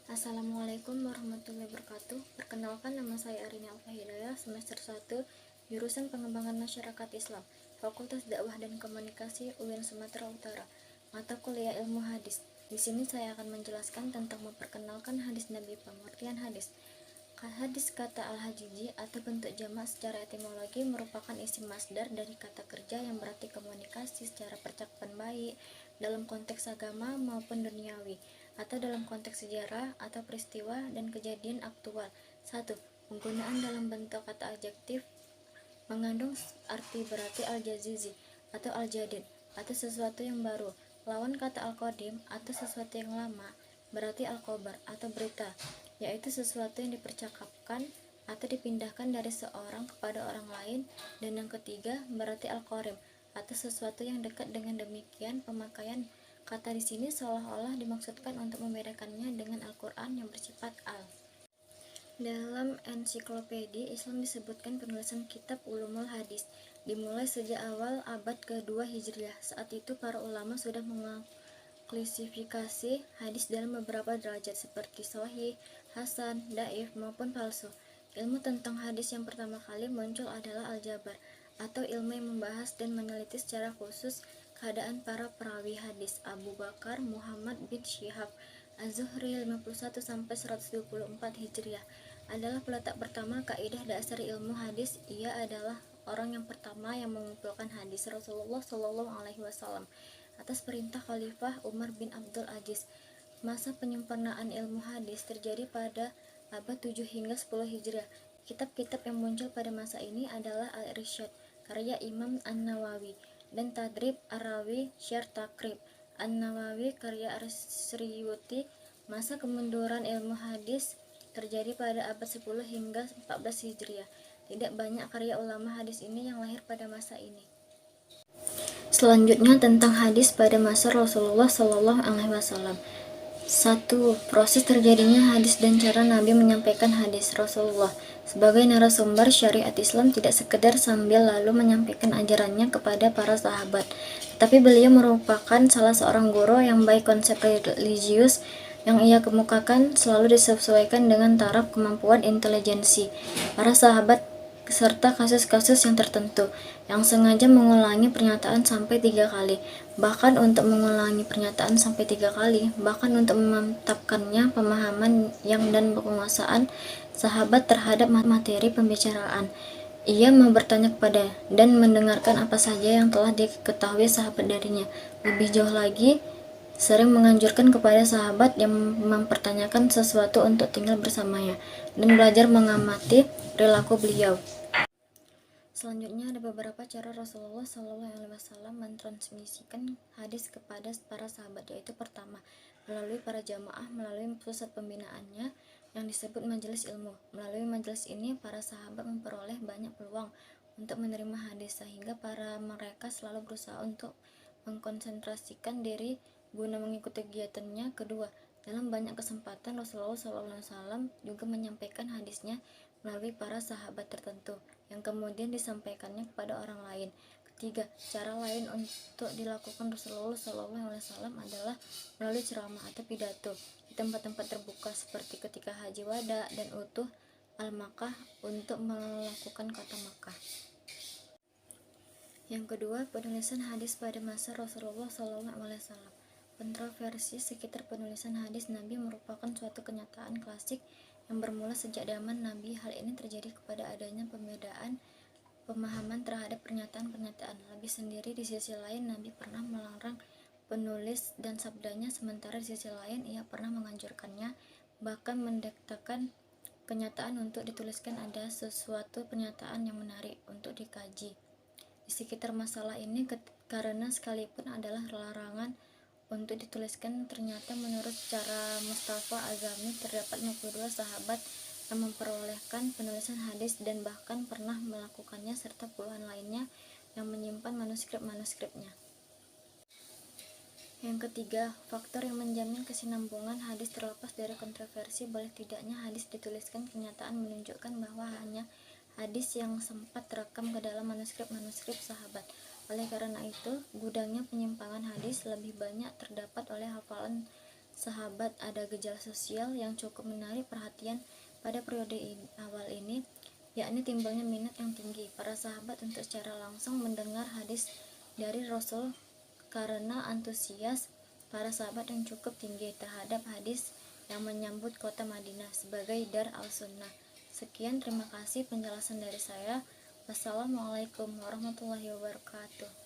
Assalamualaikum warahmatullahi wabarakatuh. Perkenalkan, nama saya Arini Alfa Hidayah, semester 1, jurusan Pengembangan Masyarakat Islam, Fakultas Dakwah dan Komunikasi UIN Sumatera Utara, mata kuliah Ilmu Hadis. Di sini saya akan menjelaskan tentang memperkenalkan hadis Nabi. Pengertian hadis. Hadis kata al-hajiji atau bentuk jamak secara etimologi merupakan isim masdar dari kata kerja yang berarti komunikasi secara percakapan baik dalam konteks agama maupun duniawi, atau dalam konteks sejarah atau peristiwa dan kejadian aktual. 1. Penggunaan dalam bentuk kata adjektif mengandung arti berarti al-jazizi atau al-jadid atau sesuatu yang baru. Lawan kata al-qadim atau sesuatu yang lama berarti al-khobar atau berita, yaitu sesuatu yang dipercakapkan atau dipindahkan dari seorang kepada orang lain. Dan yang ketiga berarti al-qorib atau sesuatu yang dekat. Dengan demikian, pemakaian kata di sini seolah-olah dimaksudkan untuk membedakannya dengan Al-Quran yang bersifat al. Dalam ensiklopedia Islam disebutkan penulisan kitab Ulumul Hadis dimulai sejak awal abad ke-2 Hijriah. Saat itu para ulama sudah mengklasifikasi hadis dalam beberapa derajat seperti sahih, hasan, dhaif maupun palsu. Ilmu tentang hadis yang pertama kali muncul adalah al-jabar atau ilmu yang membahas dan meneliti secara khusus keadaan para perawi hadis. Abu Bakar Muhammad bin Syihab Az-Zuhri 51-124 Hijriah adalah peletak pertama kaidah dasar ilmu hadis. Ia adalah orang yang pertama yang mengumpulkan hadis Rasulullah SAW atas perintah Khalifah Umar bin Abdul Aziz. Masa penyempurnaan ilmu hadis terjadi pada abad 7 hingga 10 Hijriah. Kitab-kitab yang muncul pada masa ini adalah Al-Irsyad karya Imam An-Nawawi dan Tadrib Ar-Rawi Syarh Takrib An-Nawawi karya Ar-Suyuti. Masa kemunduran ilmu hadis terjadi pada abad 10 hingga 14 Hijriah. Tidak banyak karya ulama hadis ini yang lahir pada masa ini. Selanjutnya tentang hadis pada masa Rasulullah SAW. 1. Proses terjadinya hadis dan cara Nabi menyampaikan hadis. Rasulullah sebagai narasumber syariat Islam tidak sekedar sambil lalu menyampaikan ajarannya kepada para sahabat, tapi beliau merupakan salah seorang guru yang baik. Konsep religius yang ia kemukakan selalu disesuaikan dengan taraf kemampuan intelijensi para sahabat serta kasus-kasus yang tertentu, yang sengaja mengulangi pernyataan sampai 3 kali, bahkan untuk mengulangi pernyataan sampai 3 kali, bahkan untuk memantapkannya pemahaman yang dan penguasaan sahabat terhadap materi pembicaraan. Ia mau bertanya kepada dan mendengarkan apa saja yang telah diketahui sahabat darinya. Lebih jauh lagi, sering menganjurkan kepada sahabat yang mempertanyakan sesuatu untuk tinggal bersamanya dan belajar mengamati perilaku beliau. Selanjutnya ada beberapa cara Rasulullah SAW mentransmisikan hadis kepada para sahabat, yaitu pertama, melalui para jamaah, melalui pusat pembinaannya yang disebut majelis ilmu. Melalui majelis ini para sahabat memperoleh banyak peluang untuk menerima hadis, sehingga para mereka selalu berusaha untuk mengkonsentrasikan diri guna mengikuti kegiatannya. Kedua, dalam banyak kesempatan Rasulullah SAW juga menyampaikan hadisnya melalui para sahabat tertentu yang kemudian disampaikannya kepada orang lain. Ketiga, cara lain untuk dilakukan Rasulullah SAW adalah melalui ceramah atau pidato di tempat-tempat terbuka seperti ketika Haji Wada dan Utuh Al-Makkah untuk melakukan kata Makkah. Yang kedua, penulisan hadis pada masa Rasulullah SAW. Kontroversi sekitar penulisan hadis Nabi merupakan suatu kenyataan klasik yang bermula sejak zaman Nabi. Hal ini terjadi kepada adanya pembedaan pemahaman terhadap pernyataan-pernyataan. Lebih sendiri, di sisi lain Nabi pernah melarang penulis dan sabdanya, sementara di sisi lain ia pernah menganjurkannya, bahkan mendekatkan kenyataan untuk dituliskan. Ada sesuatu pernyataan yang menarik untuk dikaji di sekitar masalah ini, karena sekalipun adalah larangan untuk dituliskan, ternyata menurut cara Mustafa Azami terdapat 52 sahabat yang memperolehkan penulisan hadis dan bahkan pernah melakukannya, serta puluhan lainnya yang menyimpan manuskrip-manuskripnya. Yang ketiga, faktor yang menjamin kesinambungan hadis terlepas dari kontroversi. Boleh tidaknya hadis dituliskan, kenyataan menunjukkan bahwa hanya hadis yang sempat terekam ke dalam manuskrip-manuskrip sahabat. Oleh karena itu, gudangnya penyimpangan hadis lebih banyak terdapat oleh hafalan sahabat, ada gejala sosial yang cukup menarik perhatian pada periode awal ini, yakni timbulnya minat yang tinggi para sahabat untuk secara langsung mendengar hadis dari Rasul karena antusias para sahabat yang cukup tinggi terhadap hadis yang menyambut kota Madinah sebagai Dar al-Sunnah. Sekian, terima kasih penjelasan dari saya. Wassalamualaikum warahmatullahi wabarakatuh.